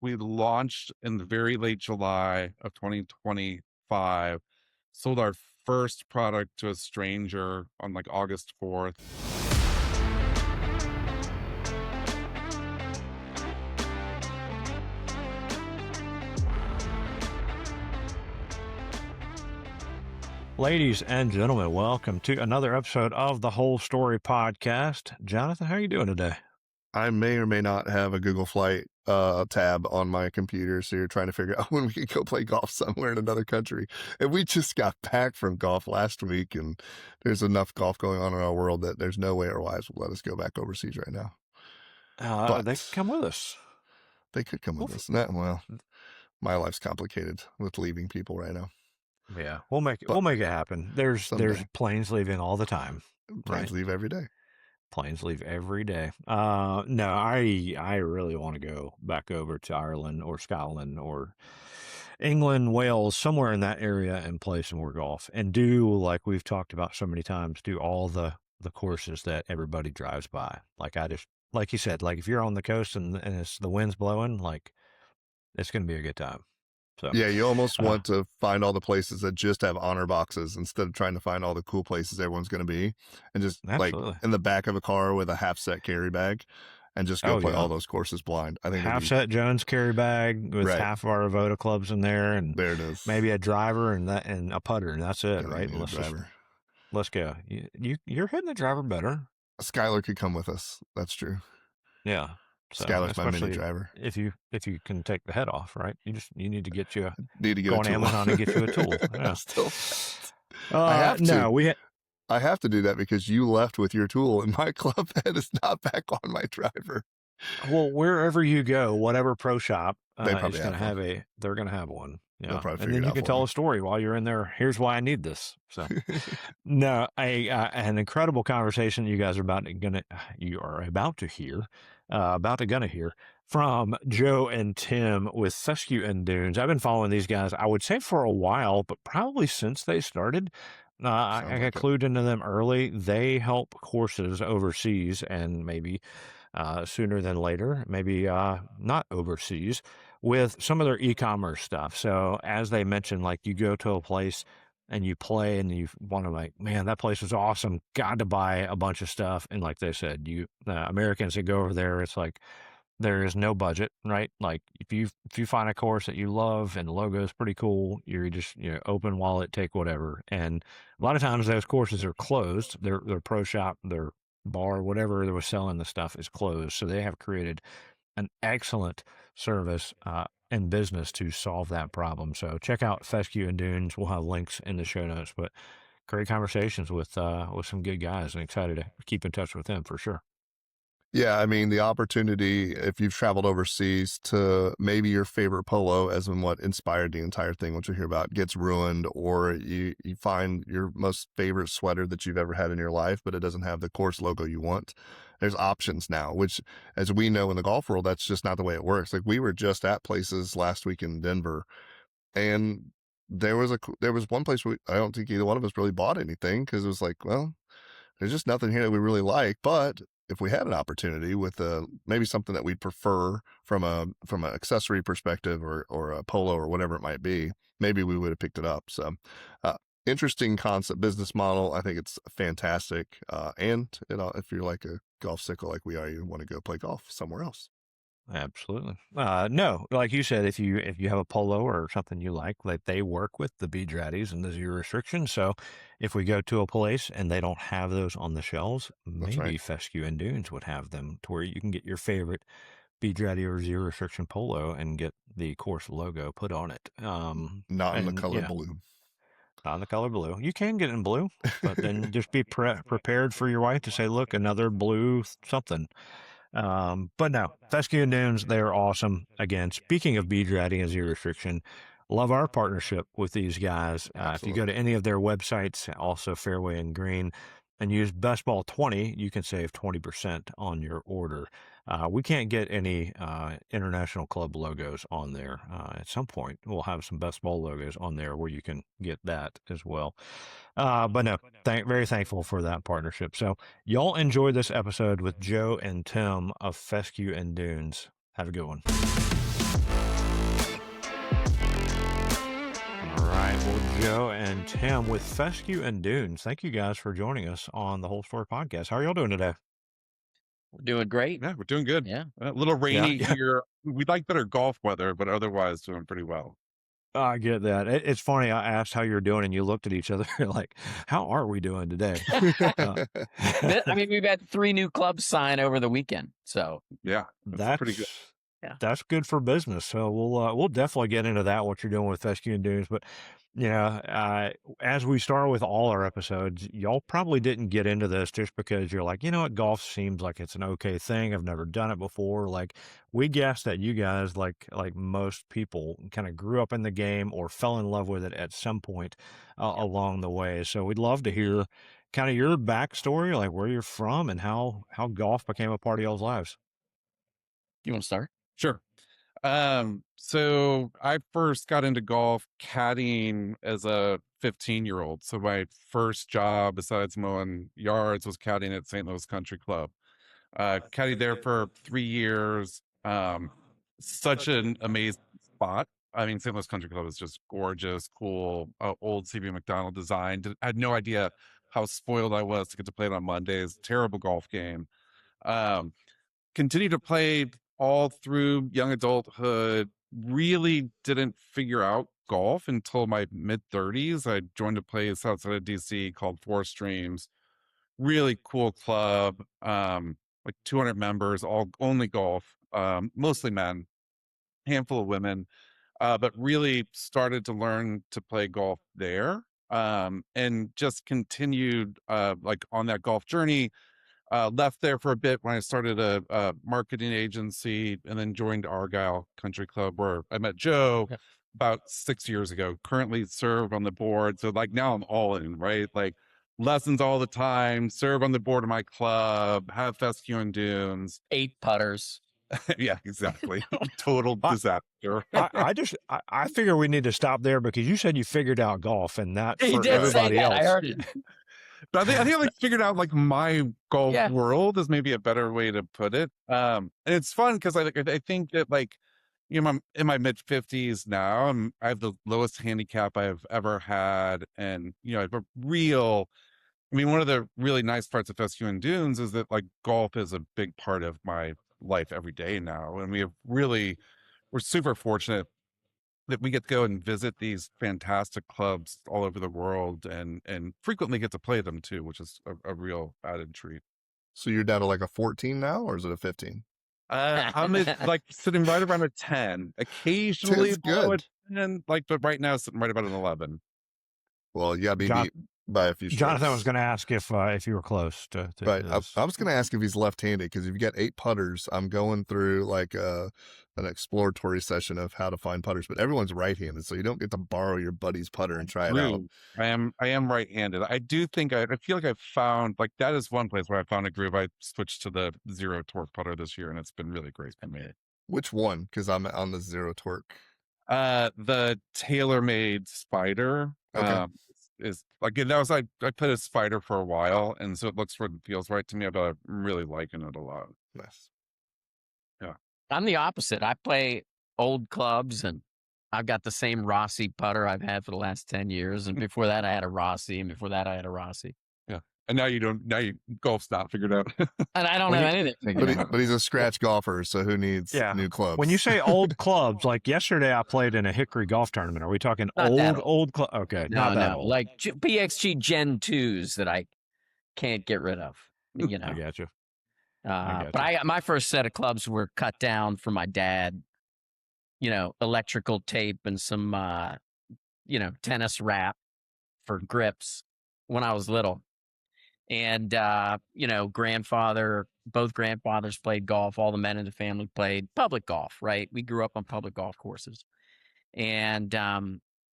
we launched in the very late July of 2025, sold our first product to a stranger on like August 4th. Ladies and gentlemen, welcome to another episode of the Whole Story Podcast. Jonathan, how are you doing today? I may or may not have a Google Flight tab on my computer, so you're trying to figure out when we can go play golf somewhere in another country. And we just got back from golf last week, and there's enough golf going on in our world that there's no way our wives will let us go back overseas right now. But they can come with us. They could come with us. Well, my life's complicated with leaving people right now. Yeah, we'll make it happen. There's planes leaving all the time. Planes leave every day. Planes leave every day. No, I really want to go back over to Ireland or Scotland or England, Wales, somewhere in that area and play some more golf and do, like we've talked about so many times, do all the courses that everybody drives by. Like you said, like if you're on the coast and it's the wind's blowing, like it's going to be a good time. So, yeah, you almost want to find all the places that just have honor boxes instead of trying to find all the cool places everyone's going to be, and just absolutely. Like in the back of a car with a half set carry bag and just go play all those courses blind. I think half set Jones carry bag with half of our Avoda clubs in there, and there it is. Maybe a driver and a putter, and that's it, right? Let's go. You're hitting the driver better. Skylar could come with us. That's true. Yeah. So, Skylar's my mini driver. If you can take the head off, right? You need to get you go on Amazon and get you a tool. Yeah. I have to. I have to do that because you left with your tool, and my club head is not back on my driver. Well, wherever you go, whatever pro shop is going to have they're going to have one. Yeah, and then you can tell a story while you're in there. Here's why I need this. So, no, an incredible conversation you guys are about to hear from Joe and Tim with Fescue and Dunes. I've been following these guys, I would say, for a while, but probably since they started. I got clued into them early. They help courses overseas and maybe sooner than later, maybe not overseas, with some of their e-commerce stuff. So as they mentioned, like you go to a place and you play and you want to like, man, that place was awesome. Got to buy a bunch of stuff. And like they said, Americans that go over there, it's like there is no budget, right? Like if you find a course that you love and the logo is pretty cool, you're just open wallet, take whatever. And a lot of times those courses are closed. Their pro shop, their bar, whatever they were selling the stuff is closed. So they have created an excellent service and business to solve that problem. So check out Fescue and Dunes. We'll have links in the show notes, but great conversations with some good guys, and excited to keep in touch with them for sure. Yeah, I mean, the opportunity, if you've traveled overseas, to maybe your favorite polo, as in what inspired the entire thing, which you'll hear about, gets ruined, or you find your most favorite sweater that you've ever had in your life, but it doesn't have the course logo you want. There's options now, which, as we know in the golf world, that's just not the way it works. Like we were just at places last week in Denver, and there was one place where I don't think either one of us really bought anything because it was like, well, there's just nothing here that we really like, but if we had an opportunity with maybe something that we'd prefer from an accessory perspective or a polo or whatever it might be, maybe we would have picked it up. So, interesting concept, business model. I think it's fantastic. And if you're like a golf sickle like we are, you want to go play golf somewhere else. Absolutely. No, like you said, if you have a polo or something you like they work with the bead ratties and the zero restriction. So if we go to a place and they don't have those on the shelves, maybe Fescue and Dunes would have them to where you can get your favorite bead ratty or zero restriction polo and get the course logo put on it. Not in the color blue. Not in the color blue. You can get it in blue, but then just be prepared for your wife to say, look, another blue something. But no, Fescue and Dunes, they're awesome. Again, speaking of bead ratting and zero restriction, love our partnership with these guys. If you go to any of their websites, also Fairway and Green, and use BestBall 20, you can save 20% on your order. We can't get any international club logos on there. At some point, we'll have some BestBall logos on there where you can get that as well. But no, very thankful for that partnership. So y'all enjoy this episode with Joe and Tim of Fescue and Dunes. Have a good one. Joe and Tim with Fescue and Dunes. Thank you guys for joining us on the Whole Story Podcast. How are y'all doing today? We're doing great. Yeah, we're doing good. Yeah. A little rainy Yeah. here. We'd like better golf weather, but otherwise doing pretty well. I get that. It's funny. I asked how you're doing, and you looked at each other like, "How are we doing today?" I mean, we've had 3 new clubs sign over the weekend, so Yeah, that's pretty good. Yeah. That's good for business. So we'll definitely get into that, what you're doing with Fescue and Dunes. But as we start with all our episodes, y'all probably didn't get into this just because you're like, you know what, golf seems like it's an okay thing. I've never done it before. Like, we guessed that you guys, like most people, kind of grew up in the game or fell in love with it at some point along the way. So we'd love to hear kind of your backstory, like where you're from and how golf became a part of y'all's lives. You want to start? Sure. So I first got into golf caddying as a 15-year-old. So my first job besides mowing yards was caddying at St. Louis Country Club. Caddied there for 3 years. Such an amazing spot. I mean, St. Louis Country Club is just gorgeous, cool, old CB McDonald design. I had no idea how spoiled I was to get to play it on Mondays. Terrible golf game. Continued to play all through young adulthood. Really didn't figure out golf until my mid-30s. I joined a place outside of DC called Four Streams. Really cool club, like 200 members, all only golf, mostly men, handful of women, but really started to learn to play golf there, and just continued like on that golf journey. Left there for a bit when I started a marketing agency, and then joined Argyle Country Club, where I met Joe about 6 years ago. Currently serve on the board. So like now I'm all in, right? Like lessons all the time, serve on the board of my club, have Fescue and Dunes. 8 putters. Yeah, exactly. Total disaster. I figure we need to stop there because you said you figured out golf, and that He for did say everybody that. else. I heard it. But I think I like figured out like my golf Yeah. world is maybe a better way to put it. And it's fun because I think that like, you know, I'm in my mid 50s now. I have the lowest handicap I've ever had, and you know, I have a real. I mean, one of the really nice parts of Fescue and Dunes is that like golf is a big part of my life every day now, and we're super fortunate that we get to go and visit these fantastic clubs all over the world, and frequently get to play them too, which is a real added treat. So you're down to like a 14 now, or is it a 15? I'm at, like sitting right around a 10, occasionally 10's below good. a 10, like, but right now sitting right about an 11. Well, you got to be John- beat by a few Jonathan strokes. was going to ask if you were close to Right. this. I was going to ask if he's left-handed, because if you got 8 putters, I'm going through like an exploratory session of how to find putters, but everyone's right-handed, so you don't get to borrow your buddy's putter and try it out. True. I am right-handed. I do think I feel like I've found, like, that is one place where I found a groove. I switched to the zero torque putter this year, and it's been really great for me. Which one? Because I'm on the zero torque. The TaylorMade Spider. Okay. Is like, that was, I put a Spider for a while, and so it looks and feels right to me, but I'm really liking it a lot. Nice. I'm the opposite. I play old clubs, and I've got the same Rossi putter I've had for the last 10 years. And before that, I had a Rossi, and before that, I had a Rossi. Yeah. And now golf's not figured out. And I don't have anything figured out. But he's a scratch golfer, so who needs new clubs? When you say old clubs, like yesterday I played in a Hickory golf tournament. Are we talking Not old club? Okay, not that old. Like PXG Gen 2s that I can't get rid of. You know. I got you. But I got my first set of clubs were cut down for my dad. You know, electrical tape and some tennis wrap for grips when I was little. And both grandfathers played golf. All the men in the family played public golf, right? We grew up on public golf courses. And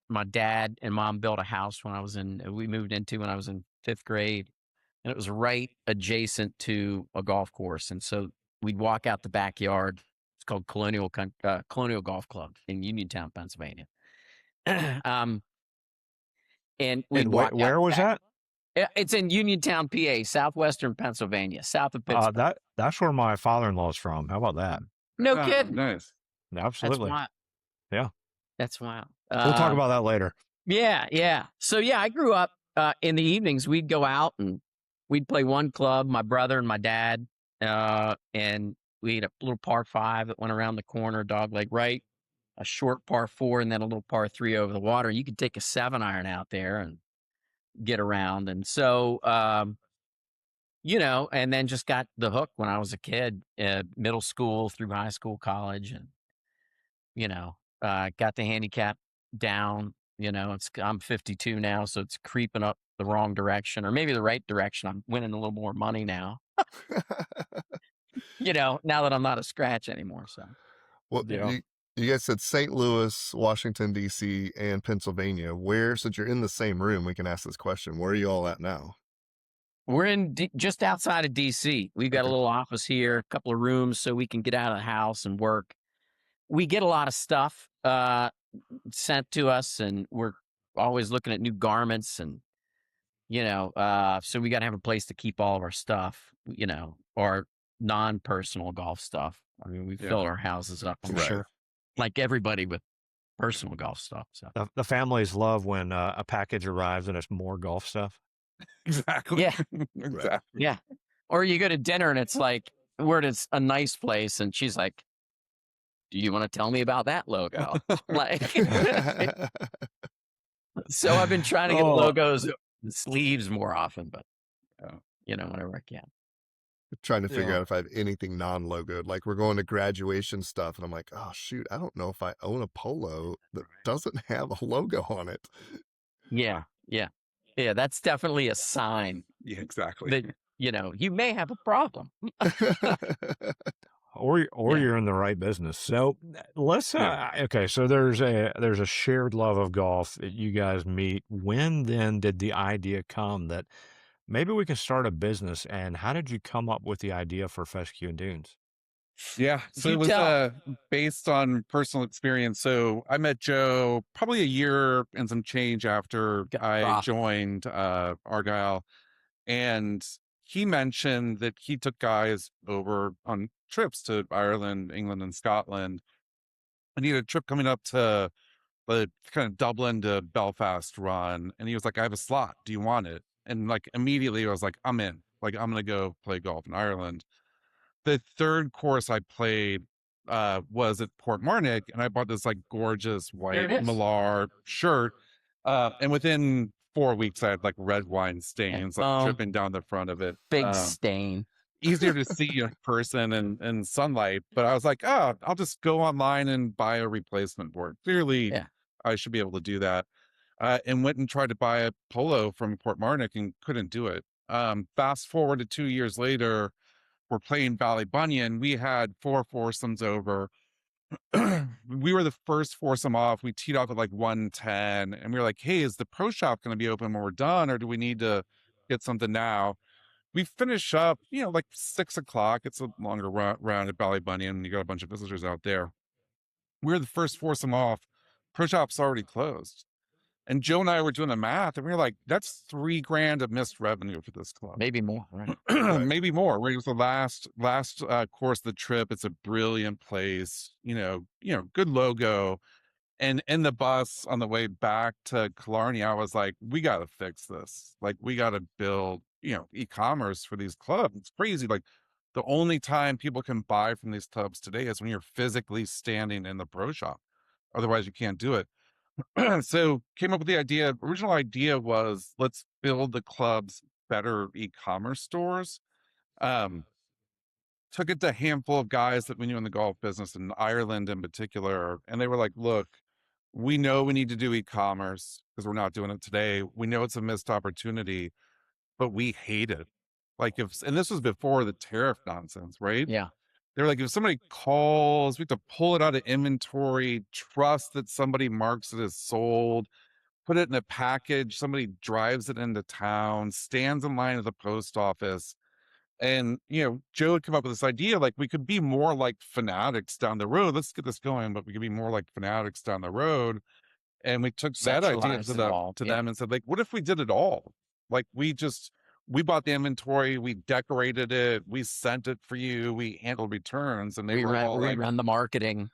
my dad and mom built a house we moved into when I was in 5th grade. And it was right adjacent to a golf course. And so we'd walk out the backyard. It's called Colonial Golf Club in Uniontown, Pennsylvania. And where was that? It's in Uniontown, PA, southwestern Pennsylvania, south of Pittsburgh. That's where my father-in-law's from. How about that? No kidding. Nice. Absolutely. That's wild. Yeah. That's wild. We'll talk about that later. Yeah, yeah. So yeah, I grew up in the evenings. We'd go out and we'd play one club, my brother and my dad, and we had a little par 5 that went around the corner, dogleg right, a short par 4, and then a little par 3 over the water. You could take a 7-iron out there and get around. And so, and then just got the hook when I was a kid, middle school through high school, college, and got the handicap down. I'm 52 now, so it's creeping up the wrong direction, or maybe the right direction. I'm winning a little more money now. Now that I'm not a scratch anymore. So Well, yeah, you guys said St. Louis, Washington, D.C., and Pennsylvania. Where, since you're in the same room, we can ask this question. Where are you all at now? we're in just outside of DC. We've got a Okay. little office here, a couple of rooms, so we can get out of the house and work. We get a lot of stuff sent to us, and we're always looking at new garments, and so we got to have a place to keep all of our stuff, our non-personal golf stuff. I mean, we fill our houses up, I'm Right. sure, like everybody with personal golf stuff. So The families love when a package arrives and it's more golf stuff. Exactly. yeah, Exactly. yeah. Or you go to dinner and it's like, we're at a nice place, and she's like, "Do you want to tell me about that logo?" Like, so I've been trying to get Oh. logos, and sleeves more often, but Yeah. whenever I can. Trying to figure Yeah. out if I have anything non-logoed. Like we're going to graduation stuff, and I'm like, oh shoot, I don't know if I own a polo that doesn't have a logo on it. Yeah, yeah, yeah. That's definitely a sign Yeah, exactly. that you may have a problem. Or Yeah. you're in the right business. So let's Yeah. okay. So there's a shared love of golf that you guys meet. When then did the idea come that maybe we can start a business? And how did you come up with the idea for Fescue and Dunes? Yeah. So You it was tell. based on personal experience. So I met Joe probably a year and some change after Got I rocked. joined Argyle. And he mentioned that he took guys over on trips to Ireland, England, and Scotland. And he had a trip coming up to the kind of Dublin to Belfast run. And he was like, I have a slot. Do you want it? And like immediately I was like, I'm in. Like, I'm going to go play golf in Ireland. The third course I played was at Port Marnock, and I bought this like gorgeous There white it is. Millar shirt. And within 4 weeks, I had like red wine stains, like dripping down the front of it. Big stain. Easier to see in person and sunlight. But I was like, oh, I'll just go online and buy a replacement board. Clearly, Yeah. I should be able to do that. And went and tried to buy a polo from Port Marnock and couldn't do it. Fast forward to 2 years later, we're playing Ballybunion. We had 4 foursomes over. We were the first foursome off. We teed off at like 110, and we were like, hey, is the pro shop going to be open when we're done, or do we need to get something now? We finish up, like 6 o'clock. It's a longer round at Ballybunion. You got a bunch of visitors out there. We were the first foursome off. Pro shop's already closed. And Joe and I were doing the math, and we were like, that's $3,000 of missed revenue for this club. Maybe more. Right. Maybe more. It was the last course of the trip. It's a brilliant place, good logo. And in the bus on the way back to Killarney, I was like, we got to fix this. Like, we got to build, e-commerce for these clubs. It's crazy. Like, the only time people can buy from these clubs today is when you're physically standing in the pro shop. Otherwise, you can't do it. So came up with the idea. Original idea was, let's build the club's better e-commerce stores. Took it to a handful of guys that we knew in the golf business in Ireland in particular, and they were like, look, we know we need to do e-commerce because we're not doing it today. We know it's a missed opportunity, but we hate it. Like, and this was before the tariff nonsense, right? Yeah. They're like, if somebody calls, we have to pull it out of inventory, trust that somebody marks it as sold, put it in a package, somebody drives it into town, stands in line at the post office. And, Joe had come up with this idea, like, we could be more like Fanatics down the road. Let's get this going, but we could be more like Fanatics down the road. And we took that idea Centralized to it all. them and said, like, what if we did it all? Like, we bought the inventory, we decorated it, we sent it for you, we handled returns, and they We were all like, run the marketing.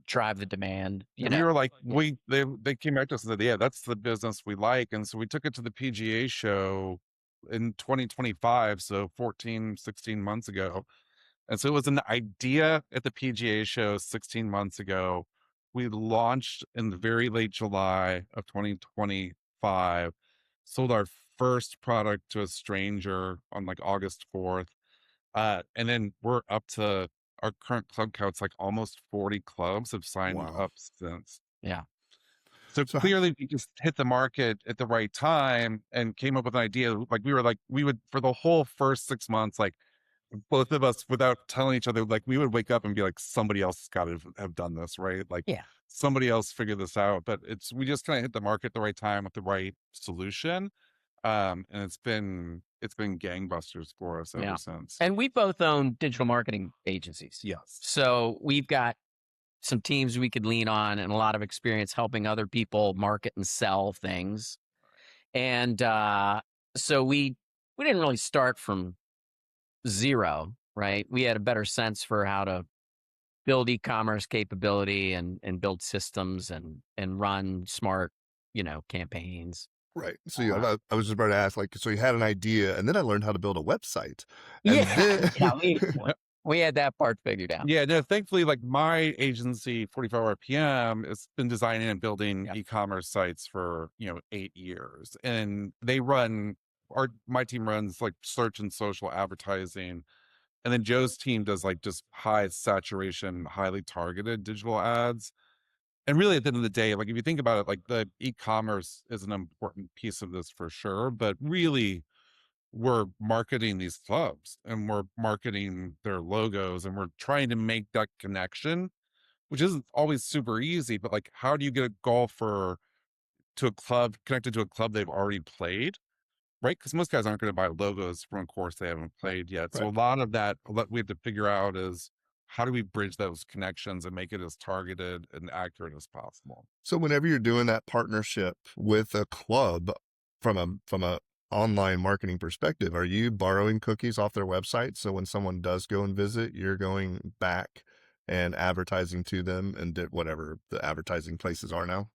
drive the demand. And we were like, they came back to us and said, yeah, that's the business we like. And so we took it to the PGA show in 2025. So 14, 16 months ago. And so it was an idea at the PGA show 16 months ago. We launched in the very late July of 2025, sold our first product to a stranger on like August 4th. And then we're up to our current club count's like almost 40 clubs have signed Wow. up since. Yeah. So So clearly we just hit the market at the right time and came up with an idea. Like we would for the whole first 6 months, like both of us without telling each other, like we would wake up and be like, somebody else has got to have done this, right? Like Yeah. somebody else figured this out. But we just kind of hit the market at the right time with the right solution. And it's been gangbusters for us ever since. And we both own digital marketing agencies. Yes. So we've got some teams we could lean on and a lot of experience helping other people market and sell things. And so we didn't really start from zero, right? We had a better sense for how to build e-commerce capability and build systems and run smart, campaigns. right. So I was just about to ask, like, so you had an idea, and then I learned how to build a website, and Yeah, then we had that part figured out. Yeah, no, thankfully, like my agency, 45 RPM, has been designing and building e-commerce sites for, 8 years. And my team runs like search and social advertising. And then Joe's team does like just high saturation, highly targeted digital ads. And really at the end of the day, like if you think about it, like the e-commerce is an important piece of this for sure, but really we're marketing these clubs and we're marketing their logos and we're trying to make that connection, which isn't always super easy, but like how do you get a golfer to a club connected to a club they've already played, right? Because most guys aren't going to buy logos from a course they haven't played yet. So a lot of that we have to figure out is how do we bridge those connections and make it as targeted and accurate as possible. So whenever you're doing that partnership with a club from a online marketing perspective, are you borrowing cookies off their website? So when someone does go and visit, you're going back and advertising to them and did whatever the advertising places are now?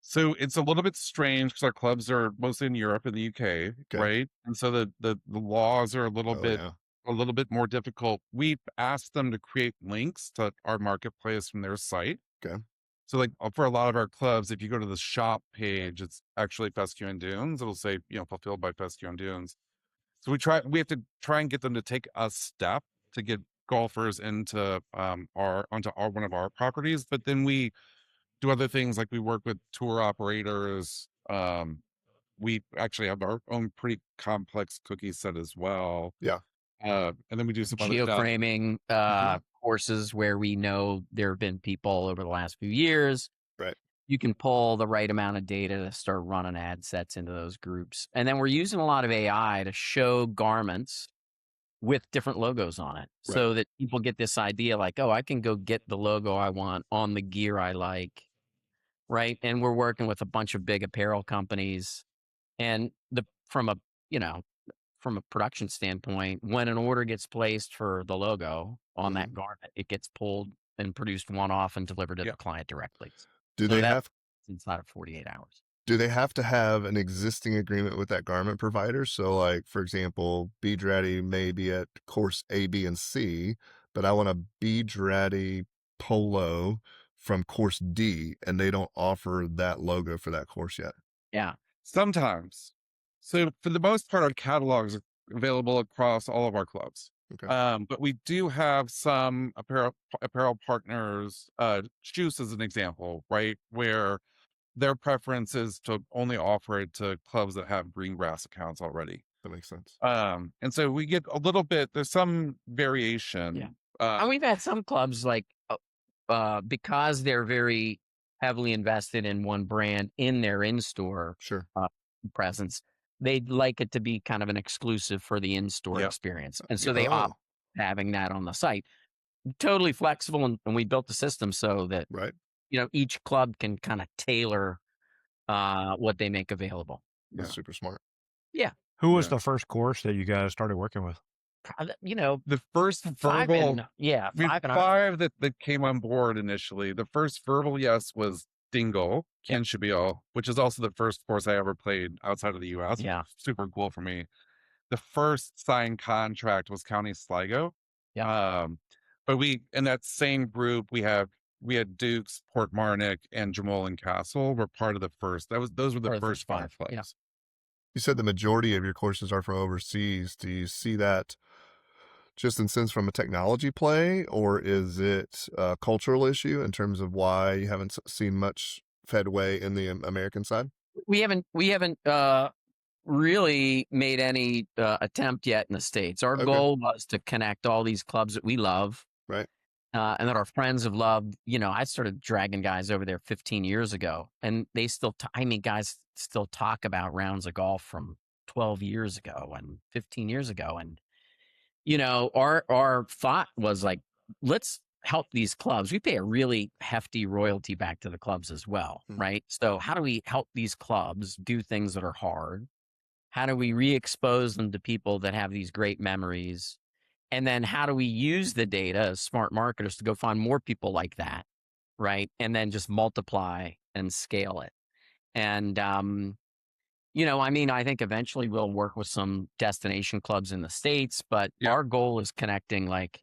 So it's a little bit strange because our clubs are mostly in Europe and the UK, right? And so the laws are a little bit more difficult. We've asked them to create links to our marketplace from their site. Okay. So like for a lot of our clubs, if you go to the shop page, it's actually Fescue and Dunes. It'll say, fulfilled by Fescue and Dunes. So we have to try and get them to take a step to get golfers into one of our properties. But then we do other things like we work with tour operators. We actually have our own pretty complex cookie set as well. Yeah. And then we do some other stuff. Geoframing courses where we know there have been people over the last few years. Right. You can pull the right amount of data to start running ad sets into those groups. And then we're using a lot of AI to show garments with different logos on it so that people get this idea like, oh, I can go get the logo I want on the gear I like. Right. And we're working with a bunch of big apparel companies. And from a production standpoint, when an order gets placed for the logo on that garment, it gets pulled and produced one-off and delivered to the client directly. Do they have inside of 48 hours? Do they have to have an existing agreement with that garment provider? So, like, for example, Beach Ratty may be at course A, B, and C, but I want a Beach Ratty polo from course D, and they don't offer that logo for that course yet. Yeah. Sometimes. So for the most part, our catalogs are available across all of our clubs. Okay. But we do have some apparel partners, Juice as an example, right? Where their preference is to only offer it to clubs that have green grass accounts already. That makes sense. And so we get a little bit, there's some variation. Yeah. And we've had some clubs like, because they're very heavily invested in one brand in their in-store presence, they'd like it to be kind of an exclusive for the in-store experience. And so they opt having that on the site. Totally flexible. And we built the system so that, each club can kind of tailor what they make available. That's super smart. Yeah. Who was the first course that you guys started working with? The first five verbal, and yeah, we had 5 and 5 that came on board initially. The first verbal yes was Dingle, Yep. Kinshabil, which is also the first course I ever played outside of the US. Yeah. Super cool for me. The first signed contract was County Sligo. Yeah. But we, in that same group, we had Dukes, Portmarnock, and Jamal and Castle were part of the first. Those were the Part of the first first 5 5, yeah. clubs. You said the majority of your courses are from overseas. Do you see that just in sense from a technology play, or is it a cultural issue in terms of why you haven't seen much Fedway in the American side? We haven't really made any attempt yet in the States. Our Okay. goal was to connect all these clubs that we love, Right. and that our friends have loved. I started dragging guys over there 15 years ago, and they still, guys still talk about rounds of golf from 12 years ago and 15 years ago. And, our thought was like, let's help these clubs. We pay a really hefty royalty back to the clubs as well, Mhm. right? So how do we help these clubs do things that are hard? How do we re-expose them to people that have these great memories? And then how do we use the data as smart marketers to go find more people like that, right? And then just multiply and scale it. And, I think eventually we'll work with some destination clubs in the States, but Yeah. our goal is connecting like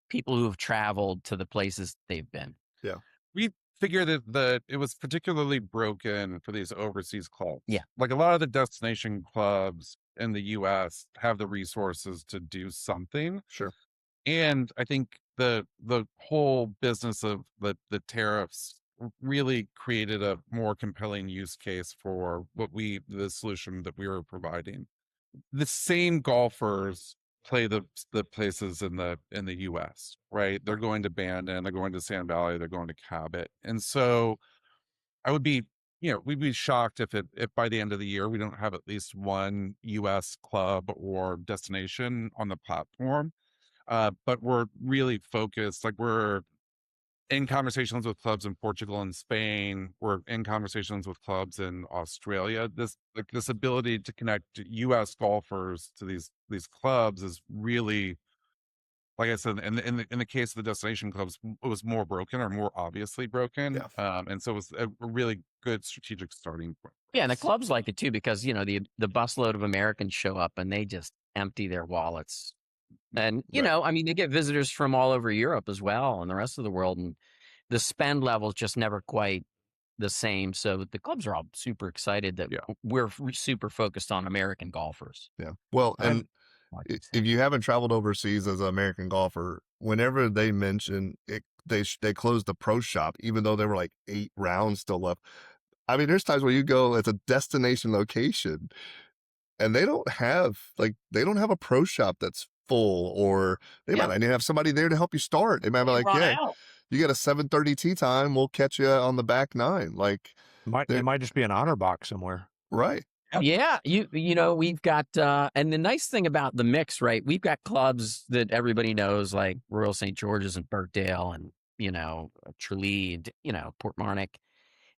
people who have traveled to the places they've been. Yeah. We figured that it was particularly broken for these overseas clubs. Yeah. Like a lot of the destination clubs in the US have the resources to do something. Sure. And I think the whole business of the tariffs really created a more compelling use case for the solution that we were providing. The same golfers play the places in the US, right? They're going to Bandon, they're going to Sand Valley, they're going to Cabot. And so I would be, we'd be shocked if by the end of the year we don't have at least one US club or destination on the platform. But we're really focused, like we're in conversations with clubs in Portugal and Spain. We're in conversations with clubs in Australia. This ability to connect US golfers to these clubs is really, like I said, in the case of the destination clubs, it was more broken or more obviously broken. Yeah. And so it was a really good strategic starting point. Yeah, and the clubs like it too because the busload of Americans show up and they just empty their wallets. And Right. they get visitors from all over Europe as well and the rest of the world, and the spend level is just never quite the same. So the clubs are all super excited that Yeah. we're super focused on American golfers. Yeah. Well, and if you haven't traveled overseas as an American golfer, whenever they mention it, they closed the pro shop, even though there were like 8 rounds still left. I mean, there's times where you go, it's a destination location, and they don't have a pro shop that's full, or they might Yeah. not even have somebody there to help you start. They might be They like, run yeah, out. you got a 7:30 tee time, we'll catch you on the back 9. Like, It might just be an honor box somewhere. right. Yeah, we've got and the nice thing about the mix, right? We've got clubs that everybody knows, like Royal St. George's and Birkdale and Tralee, Portmarnock.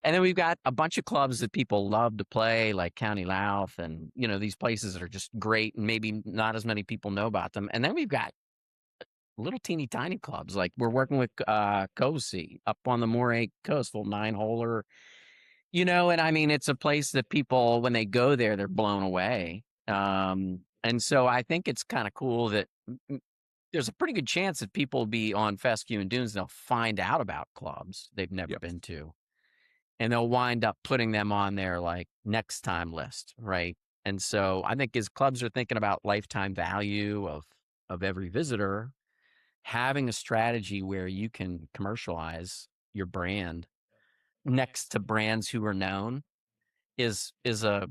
And then we've got a bunch of clubs that people love to play, like County Louth and these places that are just great and maybe not as many people know about them. And then we've got little teeny tiny clubs. Like we're working with Cozy up on the Moray Coast, little 9-holer. And it's a place that people, when they go there, they're blown away. And so I think it's kind of cool that there's a pretty good chance that people will be on Fescue and Dunes. They'll find out about clubs they've never been to, and they'll wind up putting them on their like next time list, right? And so I think as clubs are thinking about lifetime value of every visitor, having a strategy where you can commercialize your brand next to brands who are known is a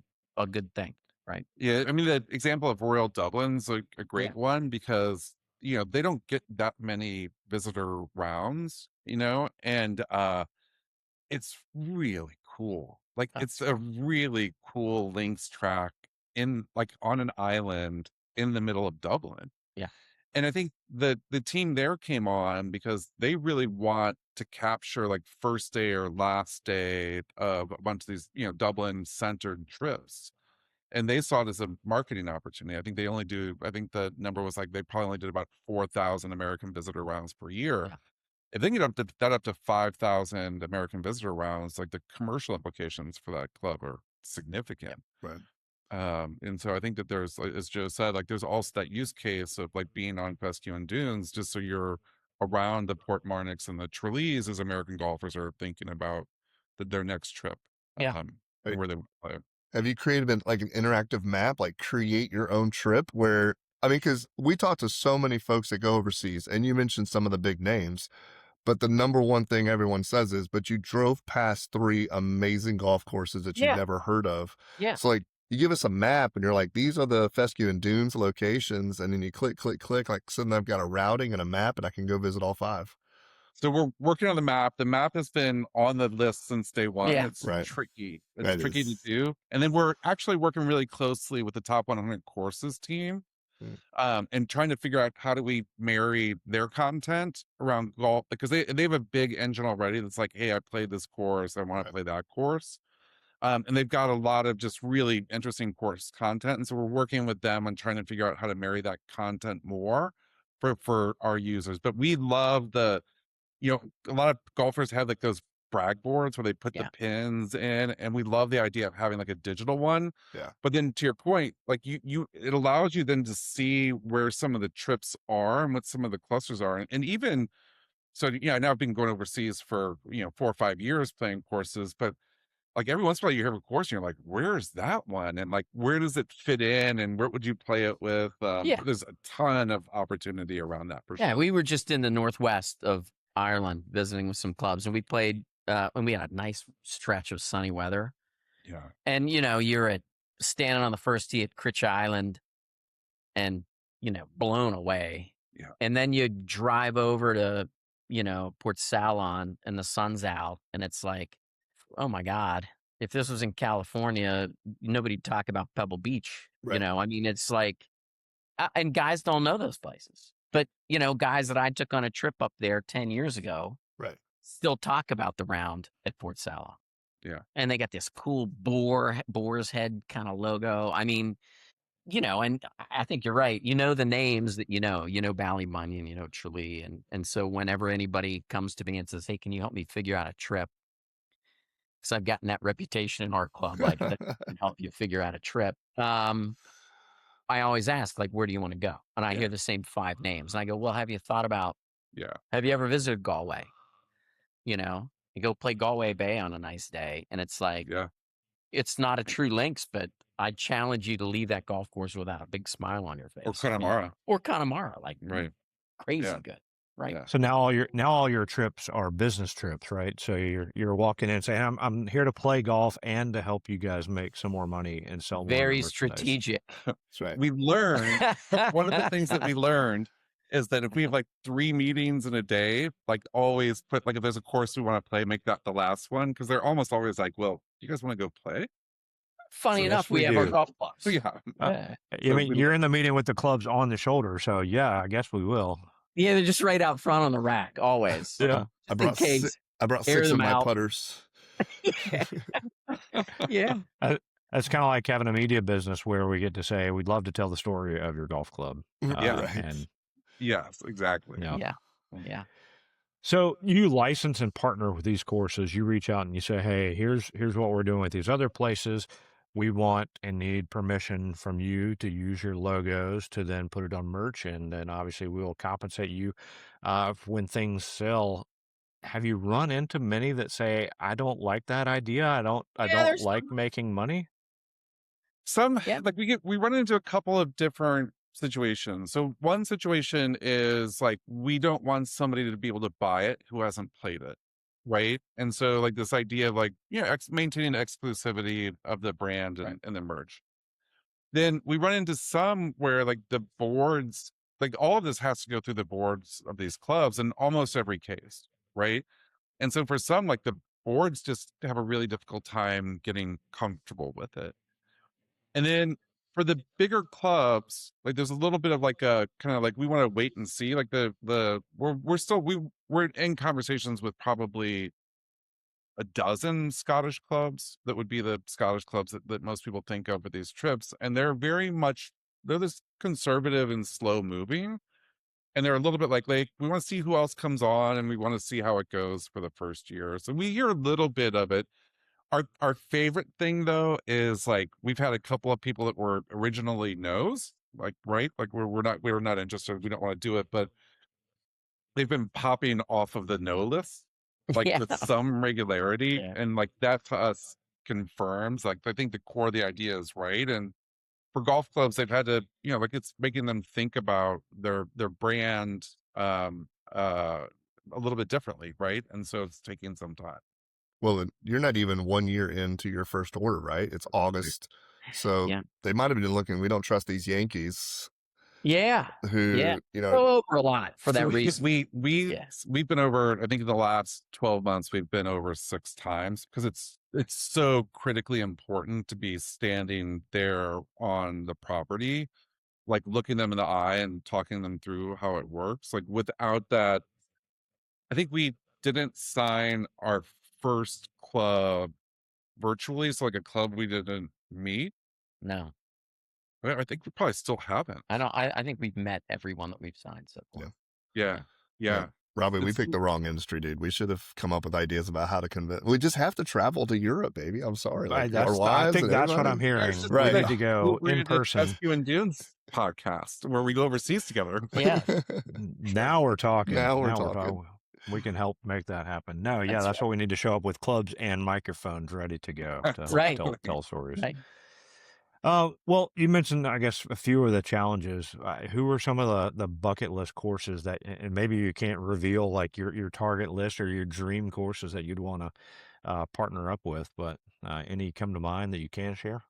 good thing, right? Yeah, I mean, the example of Royal Dublin's a great one because, they don't get that many visitor rounds, and it's really cool. Like it's a really cool links track on an island in the middle of Dublin. Yeah. And I think the team there came on because they really want to capture like first day or last day of a bunch of these, Dublin centered trips. and they saw it as a marketing opportunity. I think the number was like they probably only did about 4,000 American visitor rounds per year. Yeah. If they can get that up to 5,000 American visitor rounds, like the commercial implications for that club are significant. Right. And so I think that there's, as Joe said, like there's also that use case of like being on Fescue and Dunes, just so you're around the Port Marnix and the Trelease as American golfers are thinking about their next trip. Yeah. Right. Where they want to play. Have you created like an interactive map, like create your own trip where, I mean, because we talk to so many folks that go overseas, and you mentioned some of the big names, but the number one thing everyone says is, but you drove past 3 amazing golf courses that you've Yeah. never heard of. Yeah. So like you give us a map and you're like, these are the Fescue and Dunes locations. And then you click, like suddenly I've got a routing and a map and I can go visit all 5. So we're working on the map. The map has been on the list since day one. Yeah. It's Right. tricky. That It's tricky to is. do. And then we're actually working really closely with the top 100 courses team, and trying to figure out how do we marry their content around golf, because they have a big engine already that's like, hey, I played this course, I want to play that course. And they've got a lot of just really interesting course content. And so we're working with them on trying to figure out how to marry that content more for our users. But we love a lot of golfers have like those brag boards where they put the pins in, and we love the idea of having like a digital one. Yeah. But then to your point, like it allows you then to see where some of the trips are and what some of the clusters are. And even so, now I've been going overseas for 4 or 5 years playing courses, but like every once in a while you hear a course and you're like, where's that one? And like, where does it fit in? And where would you play it with? There's a ton of opportunity around that for sure. Yeah, we were just in the northwest of Ireland visiting with some clubs, and we played, and we had a nice stretch of sunny weather. Yeah. And, you're standing on the first tee at Critch Island and, blown away. Yeah. And then you drive over to, Port Salon and the sun's out, and it's like, oh my God, if this was in California, nobody'd talk about Pebble Beach. Right. I mean, it's like, and guys don't know those places. But, guys that I took on a trip up there 10 years ago Right. still talk about the round at Port Salon. Yeah. And they got this cool boar's head kind of logo. I mean, and I think you're right. The names that Ballymunion, Tralee. And so whenever anybody comes to me and says, hey, can you help me figure out a trip? Because I've gotten that reputation in our club, like that can help you figure out a trip. I always ask, like, where do you want to go? And I hear the same 5 names. And I go, well, have you thought about, have you ever visited Galway? You go play Galway Bay on a nice day. And it's like, it's not a true links, but I challenge you to leave that golf course without a big smile on your face. Or Connemara. Like Right. crazy good. Right. So now all your trips are business trips, right? So you're walking in and saying, I'm here to play golf and to help you guys make some more money and sell more Very merchandise." strategic. That's right. We learned one of the things that we learned is that if we have like 3 meetings in a day, like always put, like if there's a course we want to play, make that the last one, because they're almost always like, well, you guys want to go play? Funny So enough, yes, we we have our do. golf clubs. Yeah. I So mean, you're in the meeting with the clubs on the shoulder, so yeah, I guess we will. Yeah, they're just right out front on the rack, always. Yeah. I Just in brought case. I brought air 6 of them my out. putters. Yeah. That's kind of like having a media business where we get to say, we'd love to tell the story of your golf club. Yeah. Right. And Yes, exactly. yeah. Yeah. So you license and partner with these courses. You reach out and you say, hey, here's what we're doing with these other places. We want and need permission from you to use your logos to then put it on merch. And then obviously we will compensate you when things sell. Have you run into many that say, I don't like that idea. I don't there's like making money? Some Yeah. like we run into a couple of different situations. So one situation is like we don't want somebody to be able to buy it who hasn't played it, right? And so like this idea of like maintaining exclusivity of the brand and the merch. Then we run into some where like the boards, like all of this has to go through the boards of these clubs in almost every case, right? And so for some, like the boards just have a really difficult time getting comfortable with it. And then for the bigger clubs, like there's a little bit of like a kind of like we want to wait and see. Like we're in conversations with probably a dozen Scottish clubs that would be the Scottish clubs that most people think of with these trips. And they're this conservative and slow moving. And they're a little bit like we want to see who else comes on and we want to see how it goes for the first year. So we hear a little bit of it. Our favorite thing though is like we've had a couple of people that were originally no's, like right, like we're not interested, we don't want to do it, but they've been popping off of the no list like Yeah. with some regularity, Yeah. and like that to us confirms like I think the core of the idea is right. And for golf clubs, they've had to, like it's making them think about their brand a little bit differently, right? And so it's taking some time. Well, you're not even 1 year into your first order, right? It's August. So Yeah. they might have been looking, we don't trust these Yankees Yeah. who, Yeah. you know, Go over a lot for that reason. We've been over, I think in the last 12 months, we've been over 6 times because it's so critically important to be standing there on the property, like looking them in the eye and talking them through how it works. Like without that, I think we didn't sign our first club virtually. So like a club we didn't meet. No, I think we probably still haven't. I don't. I think we've met everyone that we've signed so far. Yeah. Robbie, we It's- picked the wrong industry, dude. We should have come up with ideas about how to convince. We just have to travel to Europe, baby. I'm sorry. Like, our I wives think and that's what I'm everybody. hearing. It's just Right. We like need to go we're in gonna do person. Fescue and Dunes podcast where we go overseas together. Yeah. Now we're talking. Now we're talking. We can help make that happen. No, yeah, That's that's what we need to show up with clubs and microphones ready to go to Right. tell stories. Right. Well, you mentioned, I guess, a few of the challenges. Who are some of the bucket list courses that, and maybe you can't reveal like your target list or your dream courses that you'd want to partner up with, but any come to mind that you can share?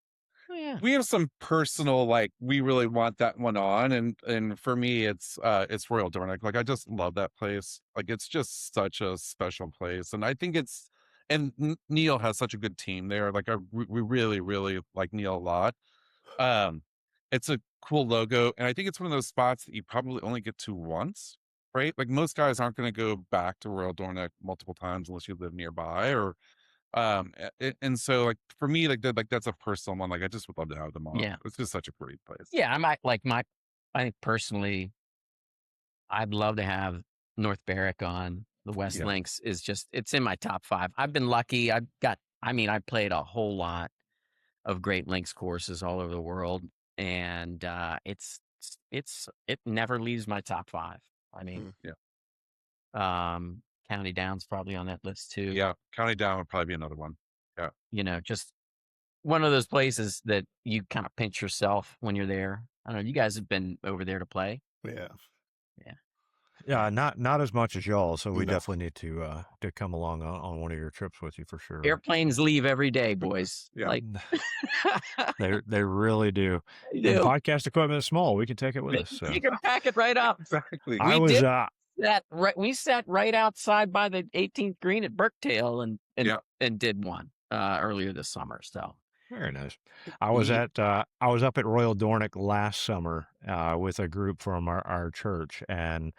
Oh, yeah. We have some personal, like we really want that one on, and for me it's Royal Dornoch. Like I just love that place. Like it's just such a special place, and I think Neill has such a good team there. Like we really like Neill a lot. It's a cool logo, and I think it's one of those spots that you probably only get to once, right? Like most guys aren't going to go back to Royal Dornoch multiple times unless you live nearby, or and so like for me, like that's a personal one. Like I just would love to have them on. Yeah. It's just such a great place. Yeah. I think personally, I'd love to have North Berwick on. The West Yeah. Links it's in my top 5. I've been lucky. I played a whole lot of great links courses all over the world, and it never leaves my top 5. I mean, County Down's probably on that list too. Yeah, County Down would probably be another one. Just one of those places that you kind of pinch yourself when you're there. I don't know. You guys have been over there to play. Yeah. Yeah, not as much as y'all. So we No. definitely need to come along on one of your trips with you for sure. Airplanes leave every day, boys. Yeah. Like They really do. they And do. podcast equipment is small. We can take it with us. So. You can pack it right up. Exactly. I we was did we sat right outside by the 18th green at Burketail and did one earlier this summer. So very nice. I was up at Royal Dornoch last summer with a group from our church, and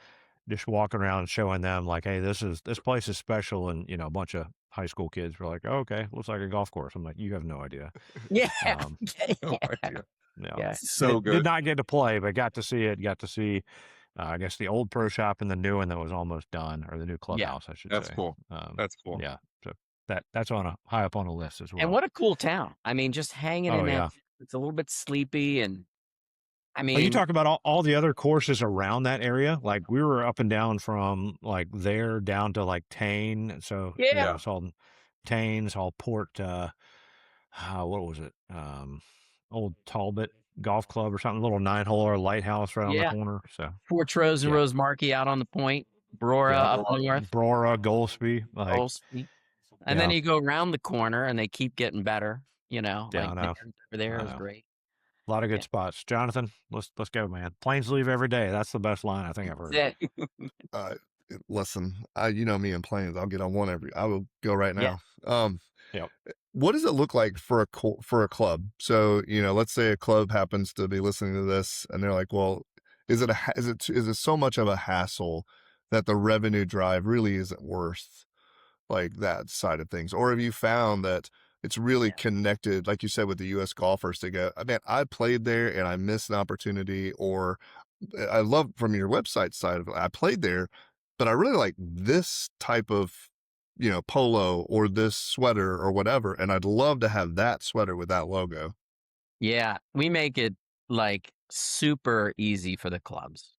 just walking around showing them like, hey, this place is special, and a bunch of high school kids were like, oh, okay, looks like a golf course. I'm like, you have no idea. yeah, No idea. Yeah. So good. Did not get to play, but got to see it. Got to see, I guess, the old pro shop and the new one that was almost done, or the new clubhouse, I should That's say. cool. That's cool. Yeah, so that's high up on the list as well. And what a cool town. I mean, just hanging in that. It's a little bit sleepy, and I mean, you talk about all the other courses around that area. Like we were up and down from like there down to like Tane. So Yeah. saw Tane, saw Port. What was it? Old Talbot Golf Club or something. Little 9-hole or lighthouse right on the corner. So Fort Rose and Yeah. Rose Markey out on the point. Brora up north. Brora, Golspie, like Golspie. And then you go around the corner, and they keep getting better. I know. over there I is know. great. a lot of good spots. Jonathan, let's go, man. Planes leave every day. That's the best line I think I've heard. That's it. Listen, you know me and planes. I'll get on one I will go right Yeah. now. Yep. What does it look like for a club? So, let's say a club happens to be listening to this and they're like, well, is it so much of a hassle that the revenue drive really isn't worth like that side of things? Or have you found that it's really Yeah. connected, like you said, with the US golfers to go, man, I played there and I missed an opportunity, or I love from your website side of it, I played there, but I really like this type of, polo or this sweater or whatever. And I'd love to have that sweater with that logo. Yeah, we make it like super easy for the clubs,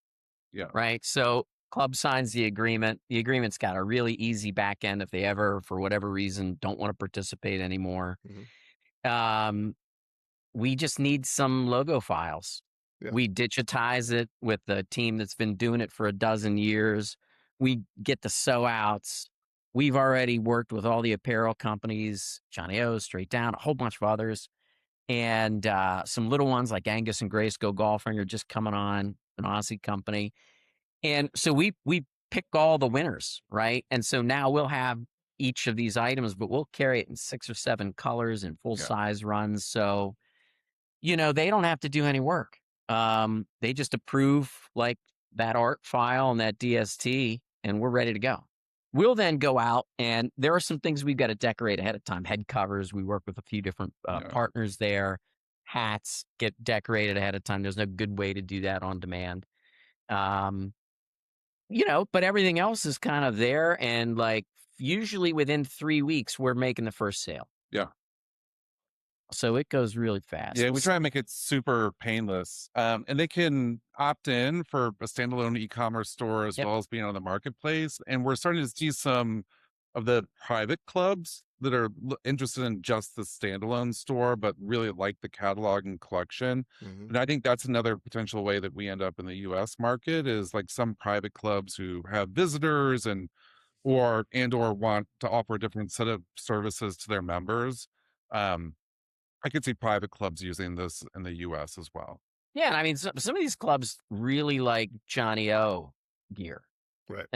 Yeah. right? So club signs the agreement. The agreement's got a really easy back end if they ever, for whatever reason, don't want to participate anymore. Mhm. Um, we just need some logo files. Yeah. We digitize it with the team that's been doing it for a dozen years. We get the sew outs. We've already worked with all the apparel companies, Johnny O, Straight Down, a whole bunch of others, and some little ones like Angus and Grace Go Golfing are just coming on, an Aussie company. And so we pick all the winners, right? And so now we'll have each of these items, but we'll carry it in 6 or 7 colors and full Yeah. size runs. So, they don't have to do any work. They just approve like that art file and that DST, and we're ready to go. We'll then go out, and there are some things we've got to decorate ahead of time. Head covers, we work with a few different Yeah. partners there. Hats get decorated ahead of time. There's no good way to do that on demand. Um, but everything else is kind of there, and like usually within 3 weeks, we're making the first sale. Yeah. So it goes really fast. Yeah, we try and make it super painless. And they can opt in for a standalone e-commerce store as Yep. well as being on the marketplace. And we're starting to see some of the private clubs that are interested in just the standalone store, but really like the catalog and collection. Mhm. And I think that's another potential way that we end up in the US market is like some private clubs who have visitors or want to offer a different set of services to their members. Um, I could see private clubs using this in the US as well. Yeah, and I mean, some of these clubs really like Johnny O gear. Right.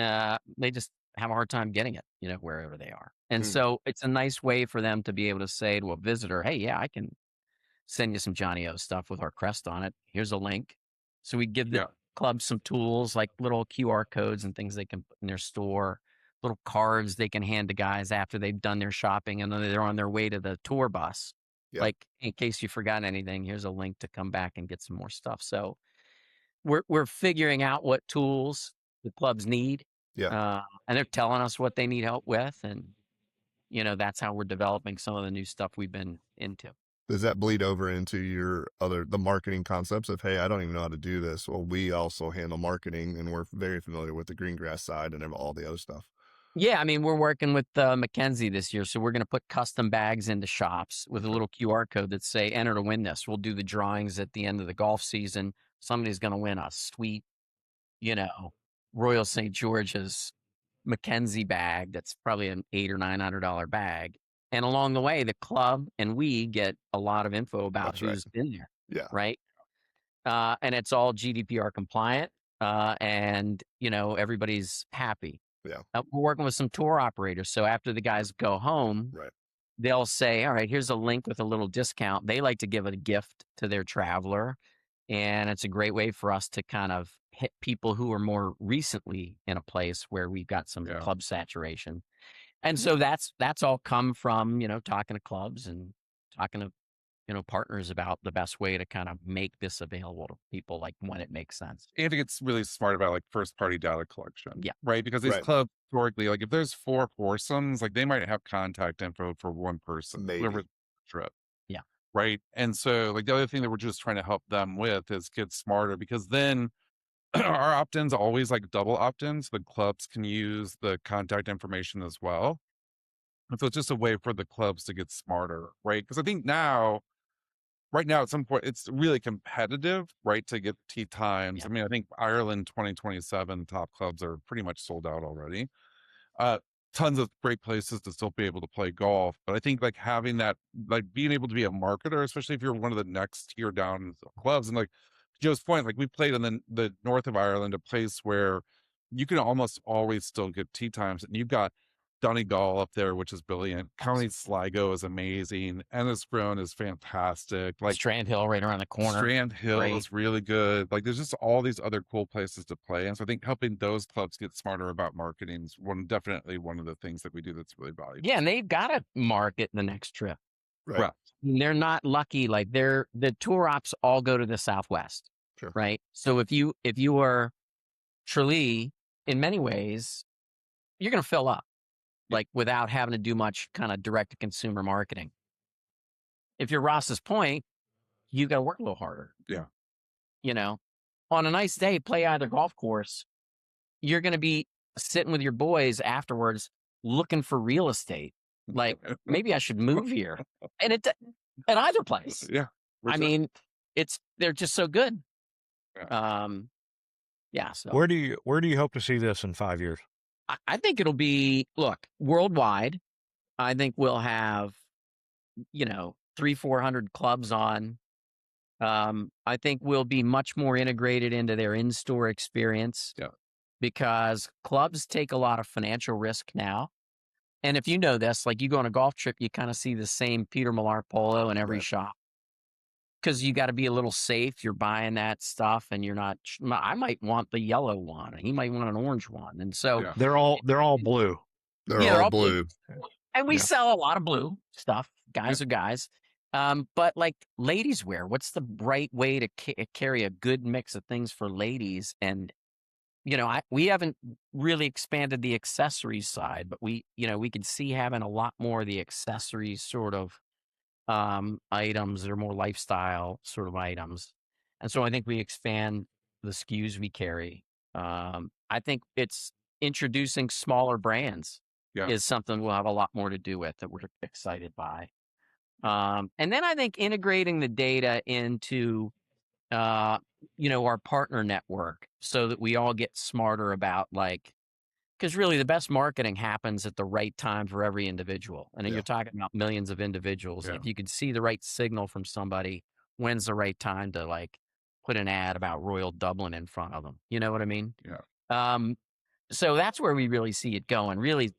They just have a hard time getting it, wherever they are. And Mm. so it's a nice way for them to be able to say to a visitor, hey, yeah, I can send you some Johnny O stuff with our crest on it. Here's a link. So we give the Yeah. club some tools like little QR codes and things they can put in their store, little cards they can hand to guys after they've done their shopping and then they're on their way to the tour bus. Yeah. Like, in case you forgot anything, here's a link to come back and get some more stuff. So we're figuring out what tools the clubs need. Yeah. And they're telling us what they need help with. And, that's how we're developing some of the new stuff we've been into. Does that bleed over into the marketing concepts of, hey, I don't even know how to do this? Well, we also handle marketing and we're very familiar with the green grass side and all the other stuff. Yeah, I mean, we're working with Mackenzie this year, so we're going to put custom bags into shops with a little QR code that say "Enter to win this." We'll do the drawings at the end of the golf season. Somebody's going to win a sweet, Royal St. George's Mackenzie bag. That's probably an $800 or $900 bag. And along the way, the club and we get a lot of info about That's right. who's been there, Yeah. right? And it's all GDPR compliant, and everybody's happy. Yeah. We're working with some tour operators. So after the guys go home, Right. they'll say, all right, here's a link with a little discount. They like to give it a gift to their traveler. And it's a great way for us to kind of hit people who are more recently in a place where we've got some Yeah. club saturation. And so that's all come from, talking to clubs and talking to, partners about the best way to kind of make this available to people, like when it makes sense. And I think it's really smart about like first party data collection. Yeah. Right. Because these Right. clubs historically, like if there's 4 foursomes, like they might have contact info for one person. Maybe. Whoever the trip. Yeah. Right. And so like the other thing that we're just trying to help them with is get smarter because then our opt-ins always like double opt-ins. The clubs can use the contact information as well. And so it's just a way for the clubs to get smarter, right? Because I think right now at some point it's really competitive, right, to get tee times. Yeah. I mean, I think Ireland 2027 top clubs are pretty much sold out already. Tons of great places to still be able to play golf. But I think like having that, like being able to be a marketer, especially if you're one of the next tier down clubs, and like Joe's point, like we played in the north of Ireland, a place where you can almost always still get tee times, and you've got Donegal up there, which is brilliant. County Sligo is amazing. Enniscrone is fantastic. Like Strand Hill right around the corner. Strand Hill Great. is really good. Like there's just all these other cool places to play. And so I think helping those clubs get smarter about marketing is definitely one of the things that we do that's really valuable. Yeah, and they've got to market the next trip. Right. They're not lucky. Like the tour ops all go to the Southwest. Sure. Right. So if you are Tralee, in many ways, you're going to fill up, like without having to do much kind of direct to consumer marketing. If you're Ross's Point, you got to work a little harder. Yeah. You know, on a nice day, play either golf course. You're going to be sitting with your boys afterwards, looking for real estate. Like maybe I should move here, and at either place. Yeah. I mean, they're just so good. Yeah. Yeah. So Where do you hope to see this in 5 years? I think it'll be, look, worldwide. I think we'll have, 300-400 clubs on. I think we'll be much more integrated into their in-store experience. Yeah. Because clubs take a lot of financial risk now. And if you know this, like you go on a golf trip, you kind of see the same Peter Millar polo in every shop. Because you got to be a little safe. You're buying that stuff, and you're not. I might want the yellow one, and he might want an orange one, and so they're all blue. They're all blue. And we sell a lot of blue stuff. Guys are guys, but like ladies wear. What's the right way to carry a good mix of things for ladies? And we haven't really expanded the accessories side, but we could see having a lot more of the accessories sort of items that are more lifestyle sort of items. And so I think we expand the SKUs we carry. I think it's introducing smaller brands is something we'll have a lot more to do with that we're excited by. And then I think integrating the data into, our partner network so that we all get smarter about because really the best marketing happens at the right time for every individual. And you're talking about millions of individuals. Yeah. And if you could see the right signal from somebody, when's the right time to put an ad about Royal Dublin in front of them? You know what I mean? Yeah. So that's where we really see it going. Really,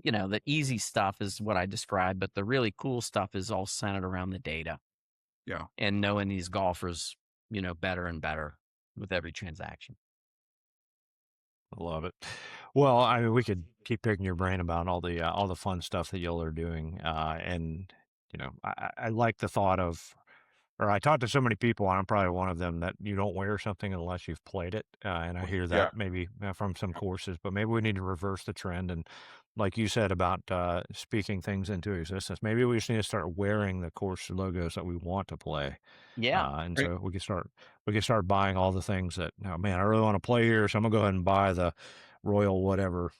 the easy stuff is what I described, but the really cool stuff is all centered around the data. Yeah. And knowing these golfers, better and better with every transaction. I love it. Well, I mean, we could keep picking your brain about all the fun stuff that y'all are doing, and I like the thought of, or I talk to so many people, and I'm probably one of them, that you don't wear something unless you've played it, and I hear that maybe from some courses, but maybe we need to reverse the trend, and like you said about speaking things into existence, maybe we just need to start wearing the course logos that we want to play. And so we can start buying all the things that, oh man, I really want to play here, so I'm gonna go ahead and buy the Royal whatever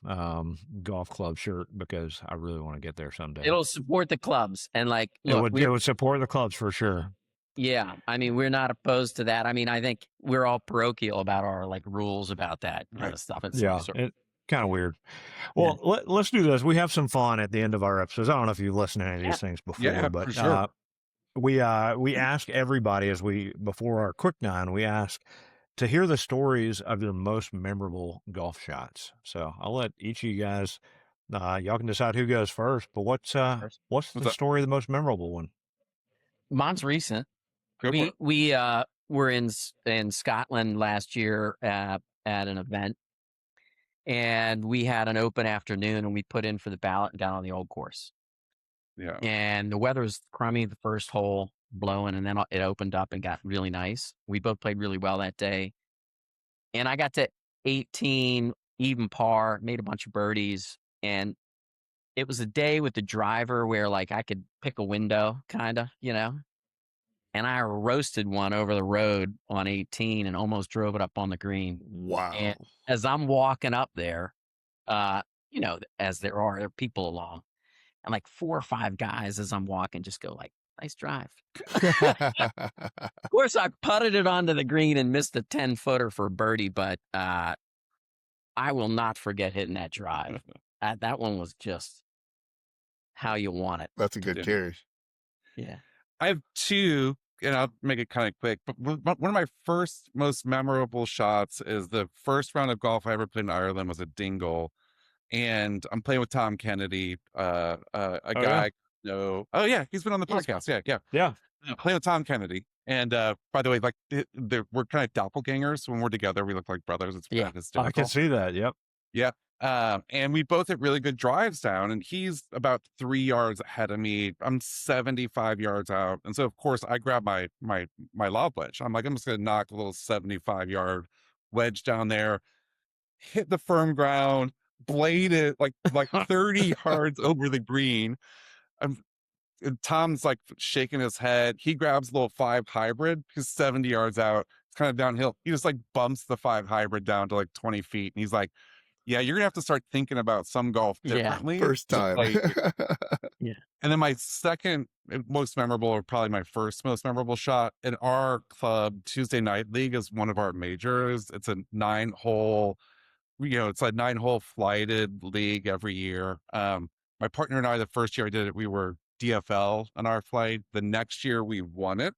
golf club shirt because I really want to get there someday. It'll support the clubs, and look, it would support the clubs for sure. Yeah, I mean, we're not opposed to that. I mean, I think we're all parochial about our rules about that kind of stuff. It's it's kind of weird. Well, let's do this. We have some fun at the end of our episodes. I don't know if you've listened to any of these things before, but for sure. we ask everybody before our quick nine, we ask to hear the stories of your most memorable golf shots. So I'll let each of you guys, y'all can decide who goes first. But what's the story of the most memorable one? Mine's recent. We were in Scotland last year at an event, and we had an open afternoon, and we put in for the ballot and got on the old course. Yeah. And the weather was crummy the first hole, blowing, and then it opened up and got really nice. We both played really well that day. And I got to 18, even par, made a bunch of birdies. And it was a day with the driver where I could pick a window, kind of, And I roasted one over the road on 18 and almost drove it up on the green. Wow. And as I'm walking up there, as there are people along, and 4 or 5 guys as I'm walking just go nice drive. Of course, I putted it onto the green and missed a 10-footer for birdie, but I will not forget hitting that drive. That one was just how you want it. That's a good carry. Yeah. I have 2, and I'll make it kind of quick. But one of my first most memorable shots is the first round of golf I ever played in Ireland was a Dingle. and I'm playing with Tom Kennedy, a Oh, guy. No, oh yeah, he's been on the Yes. podcast. Yeah, yeah. Yeah. Playing with Tom Kennedy. And by the way, like we're kind of doppelgangers. When we're together, we look like brothers. It's Yeah. kind of I can hysterical. see that. Yep. Yeah. And we both hit really good drives down, and he's about 3 yards ahead of me. I'm 75 yards out. And so of course I grab my lob wedge. I'm like, I'm just gonna knock a little 75-yard wedge down there, hit the firm ground, blade it like 30 yards over the green. And Tom's like shaking his head. He grabs a little 5 hybrid. He's 70 yards out. It's kind of downhill. He just like bumps the 5 hybrid down to like 20 feet. And he's like, yeah, you're gonna have to start thinking about some golf Yeah. differently. First to time. play here." Yeah. And then my second most memorable, or probably my first most memorable shot in our club Tuesday Night League is one of our majors. It's a 9-hole, it's a 9-hole flighted league every year. My partner and I, the first year I did it, we were DFL on our flight. The next year we won it.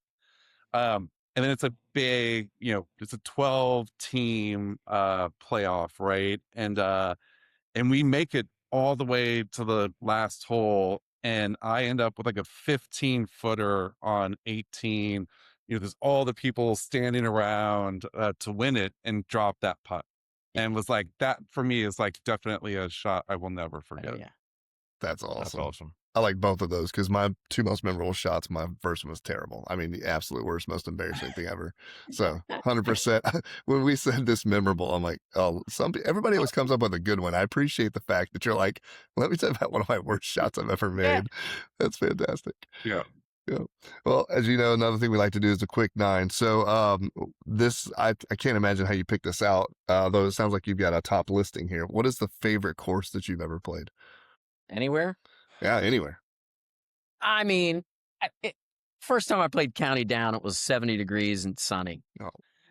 And then it's a big, it's a 12 team playoff, right? And we make it all the way to the last hole, and I end up with like a 15-footer on 18. There's all the people standing around to win it, and drop that putt. And was like, that for me is like definitely a shot I will never forget. Yeah. That's awesome. That's awesome. I like both of those because my 2 most memorable shots, my first one was terrible. I mean, the absolute worst, most embarrassing thing ever. So 100%. When we said this memorable, I'm like, oh, everybody always comes up with a good one. I appreciate the fact that you're like, let me tell you about one of my worst shots I've ever made. That's fantastic. Yeah. Yeah. Well, as you know, another thing we like to do is a quick 9. So this, I can't imagine how you picked this out, though it sounds like you've got a top listing here. What is the favorite course that you've ever played? Anywhere? Yeah, anywhere. I mean, first time I played County Down, it was 70 degrees and sunny. Oh.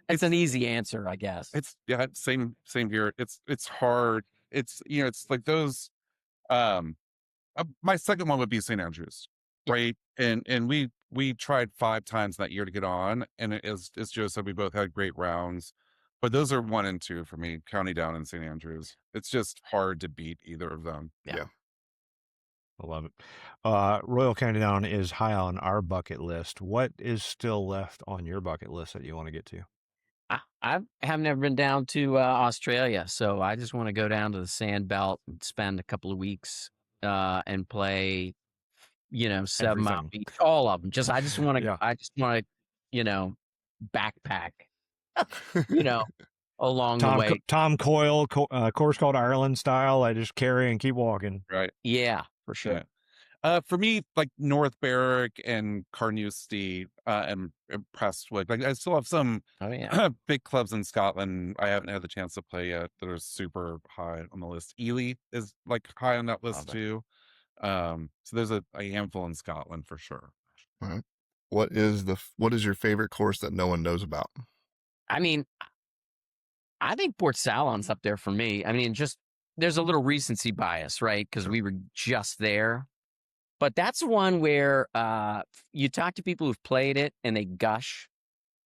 It's an easy answer, I guess. It's same here. It's hard. It's like those. My second one would be St. Andrews, right? And we tried 5 times that year to get on, and as Joe said, we both had great rounds. But those are 1 and 2 for me, County Down and St. Andrews. It's just hard to beat either of them. Yeah. I love it. Royal County Down is high on our bucket list. What is still left on your bucket list that you want to get to? I have never been down to Australia, so I just want to go down to the Sand Belt and spend a couple of weeks and play, 7 Mile Everything. Beach, all of them. I just want to, Yeah. backpack, along the Tom way. Tom Coyle course called Ireland style. I just carry and keep walking. Right. Yeah, for sure. Yeah. For me, like North Berwick and Carnoustie, and Prestwick. Like I still have some Oh yeah. big clubs in Scotland I haven't had the chance to play yet that are super high on the list. Ely is like high on that list Love it. too. So there's a handful in Scotland for sure. All right. What is your favorite course that no one knows about? I mean, I think Port Salon's up there for me. I mean, just there's a little recency bias, right? Because we were just there. But that's one where you talk to people who've played it and they gush,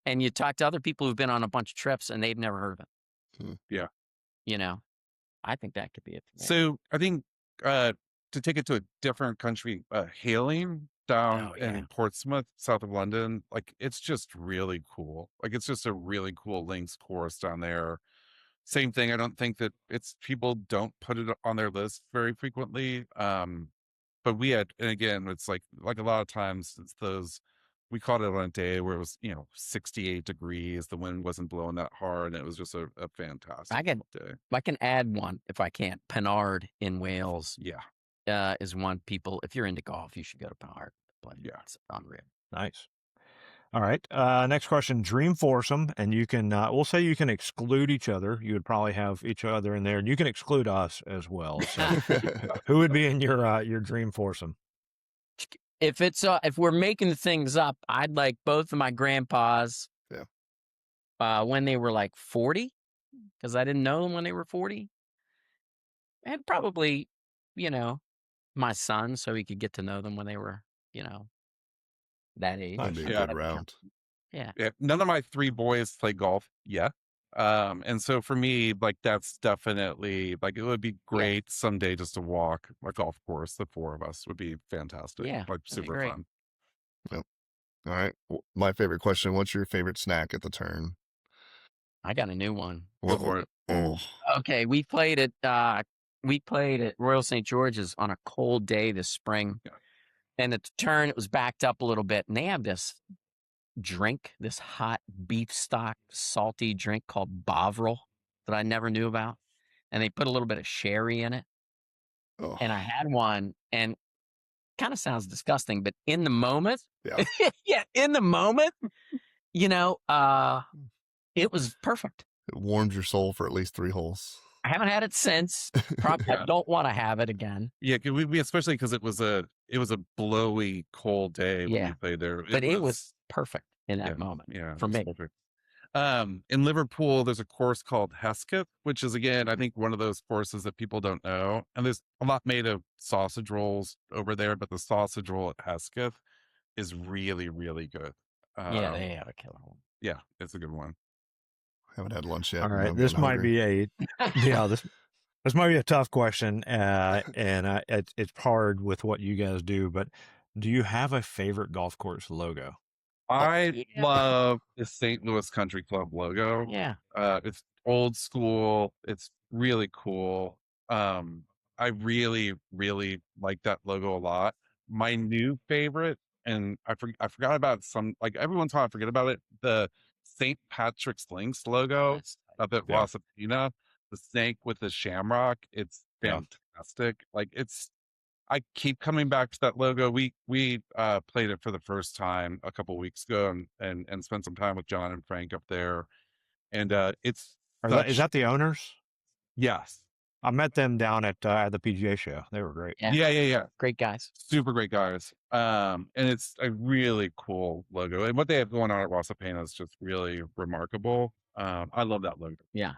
and you talk to other people who've been on a bunch of trips and they've never heard of it. Yeah. I think that could be it. For me. So I think to take it to a different country, Hailing down in Portsmouth, south of London, like it's just really cool. Like it's just a really cool links course down there. Same thing. I don't think that people don't put it on their list very frequently. But we had, and again, it's like a lot of times it's those, we caught it on a day where it was, 68 degrees. The wind wasn't blowing that hard. And it was just a fantastic day. I can add one if I can't. Penard in Wales. Yeah. Is one people, if you're into golf, you should go to Penard. Yeah. It's unreal. Nice. All right. Next question, dream foursome. And you can, we'll say you can exclude each other. You would probably have each other in there, and you can exclude us as well. So who would be in your dream foursome? If if we're making things up, I'd like both of my grandpas. Yeah. When they were like 40, because I didn't know them when they were 40. And probably, my son, so he could get to know them when they were, that age. That'd be a Yeah. good round. Yeah. Yeah. None of my 3 boys play golf yet. And so for me, like that's definitely like it would be great someday just to walk a golf course. The four of us would be fantastic. Yeah, Like that'd be super great. fun. Yep. All right. My favorite question: what's your favorite snack at the turn? I got a new one. Go for it. Oh, Okay, we played at Royal St. George's on a cold day this spring. Yeah. And at the turn, it was backed up a little bit. And they have this drink, this hot beef stock, salty drink called Bovril that I never knew about. And they put a little bit of sherry in it. oh, And I had one, and kind of sounds disgusting, but in the moment, yeah. yeah, in the moment, it was perfect. It warms your soul for at least 3 holes. I haven't had it since. Probably I don't want to have it again. Yeah, we especially because it was a blowy cold day when Yeah. we played there. But it was perfect in that moment Yeah, for it was me. perfect. In Liverpool, there's a course called Fescue, which is again, I think one of those courses that people don't know. And there's a lot made of sausage rolls over there, but the sausage roll at Fescue is really, really good. Yeah, they have a killer one. Yeah, it's a good one. Haven't had lunch yet. All and right, I'm this getting might hungry. be a this might be a tough question, and it's hard with what you guys do. But do you have a favorite golf course logo? I yeah. love the St. Louis Country Club logo. Yeah. It's old school. It's really cool. I really, really like that logo a lot. My new favorite, and I forgot about some, like every once in a while I forget about it, the St. Patrick's Links logo That's up at Yeah. Wasapina, the snake with the shamrock. It's Yeah. fantastic. Like I keep coming back to that logo. We played it for the first time a couple weeks ago and spent some time with John and Frank up there. And it's Is that the owners? yes. I met them down at the PGA show. They were great. Yeah. Great guys. Super great guys. And it's a really cool logo. And what they have going on at Wasapena is just really remarkable. I love that logo. Yeah.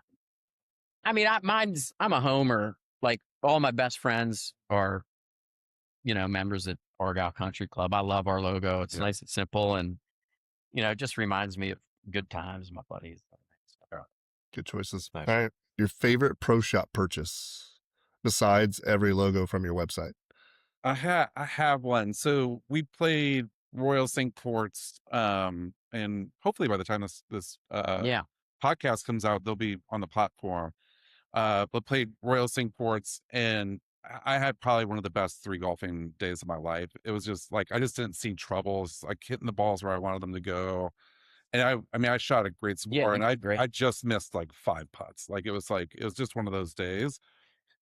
I mean, I'm a homer. Like all my best friends are, members at Argyle Country Club. I love our logo. It's nice and simple, and it just reminds me of good times, my buddies. Good choices. Nice. All right. Your favorite pro shop purchase besides every logo from your website? I have one. So we played Royal St. Ports, and hopefully by the time this podcast comes out, they'll be on the platform. But played Royal St. Ports, and I had probably one of the best 3 golfing days of my life. It was just like I just didn't see troubles, like hitting the balls where I wanted them to go. And I mean, I shot a great score, and I just missed like 5 putts. Like it was just one of those days.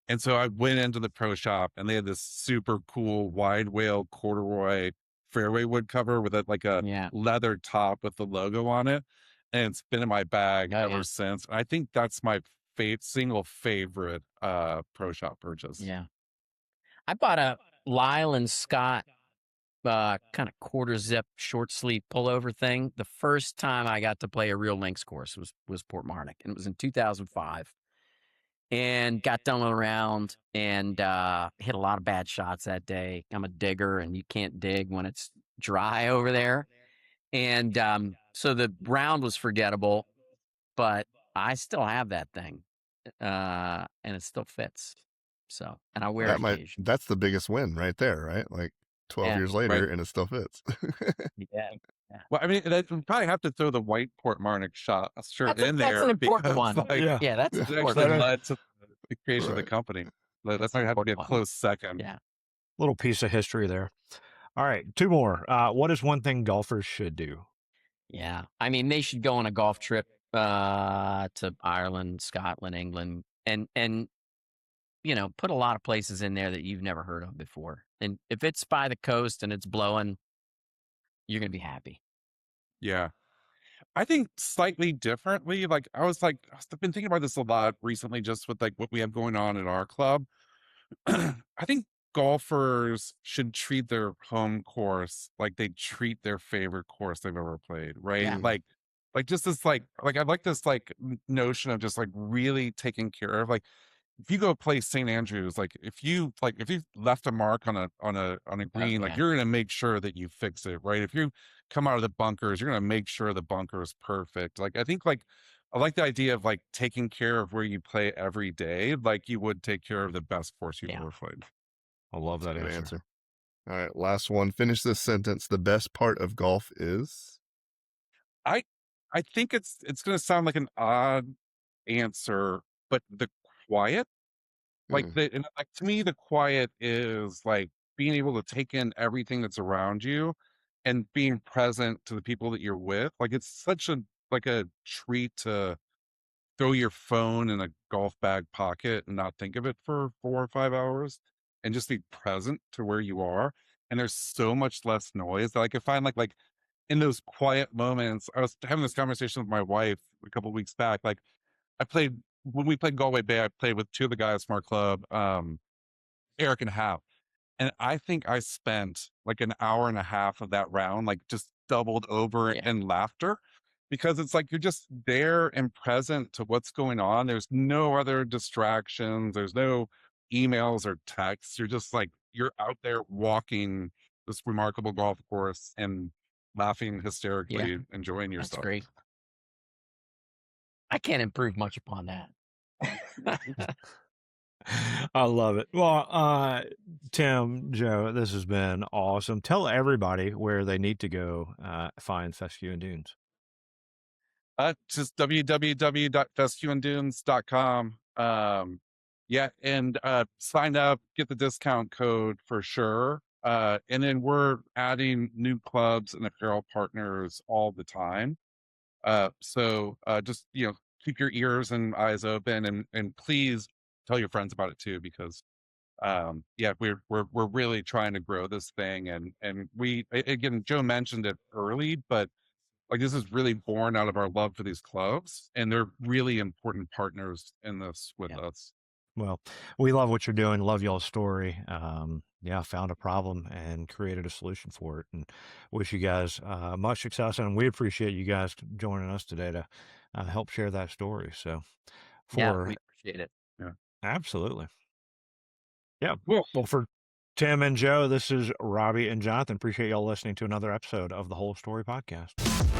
And so I went into the pro shop, and they had this super cool wide whale corduroy fairway wood cover with a leather top with the logo on it. And it's been in my bag ever since. And I think that's my single favorite pro shop purchase. Yeah. I bought a Lyle and Scott kind of quarter zip short sleeve pullover thing. The first time I got to play a real links course was Port Marnock, and it was in 2005. And got done with a round and hit a lot of bad shots that day. I'm a digger, and you can't dig when it's dry over there. And so the round was forgettable, but I still have that thing, and it still fits. So, and I wear it occasionally. That's the biggest win right there, right? Like 12 years later, and it still fits. Yeah. Well, I mean, we probably have to throw the white Port Marnock shirt in there. That's an important one. Like, that's it important. actually led to the creation of the company. That's might have to be a close second. Yeah. Little piece of history there. All right, 2 more. What is one thing golfers should do? Yeah. I mean, they should go on a golf trip to Ireland, Scotland, England, and put a lot of places in there that you've never heard of before. And if it's by the coast and it's blowing, you're going to be happy. Yeah. I think slightly differently. Like I've been thinking about this a lot recently, just with like what we have going on at our club. I think golfers should treat their home course like they treat their favorite course they've ever played, right? Yeah. Like just this I like this notion of just like really taking care of, like if you go play St. Andrews, like if you left a mark on a green, like you're gonna make sure that you fix it, right? If you come out of the bunkers, you're gonna make sure the bunker is perfect. Like I think like I like the idea of like taking care of where you play every day, like you would take care of the best course you've Yeah. ever played. I love that Good answer. answer. All right, last one. Finish this sentence. The best part of golf is. I think it's going to sound like an odd answer, but the quiet, like Hmm. like to me, the quiet is like being able to take in everything that's around you and being present to the people that you're with. Like it's such a like a treat to throw your phone in a golf bag pocket and not think of it for 4 or 5 hours and just be present to where you are. And there's so much less noise that I could find like in those quiet moments. I was having this conversation with my wife a couple weeks back. Like I played when we played Galway Bay, I played with two of the guys from our club, Eric and Hal. And I think I spent like an hour and a half of that round, like just doubled over Yeah. in laughter because it's like you're just there and present to what's going on. There's no other distractions, there's no emails or texts. You're just like, you're out there walking this remarkable golf course and laughing hysterically, enjoying That's yourself. great. I can't improve much upon that. I love it. Well, Tim, Joe, this has been awesome. Tell everybody where they need to go find Fescue and Dunes. Just www.fescueanddunes.com. Yeah, and sign up, get the discount code for sure. And then we're adding new clubs and apparel partners all the time. So just keep your ears and eyes open, and please tell your friends about it too, because yeah, we're really trying to grow this thing, and we again, Joe mentioned it early, but like this is really born out of our love for these clubs, and they're really important partners in this with us. Well, we love what you're doing. Love y'all's story. Yeah, found a problem and created a solution for it, and wish you guys much success. And we appreciate you guys joining us today to help share that story. So, Yeah, for we appreciate it. absolutely, yeah. Cool. Well, for Tim and Joe, this is Robbie and Jonathan. Appreciate y'all listening to another episode of the Whole Story Podcast.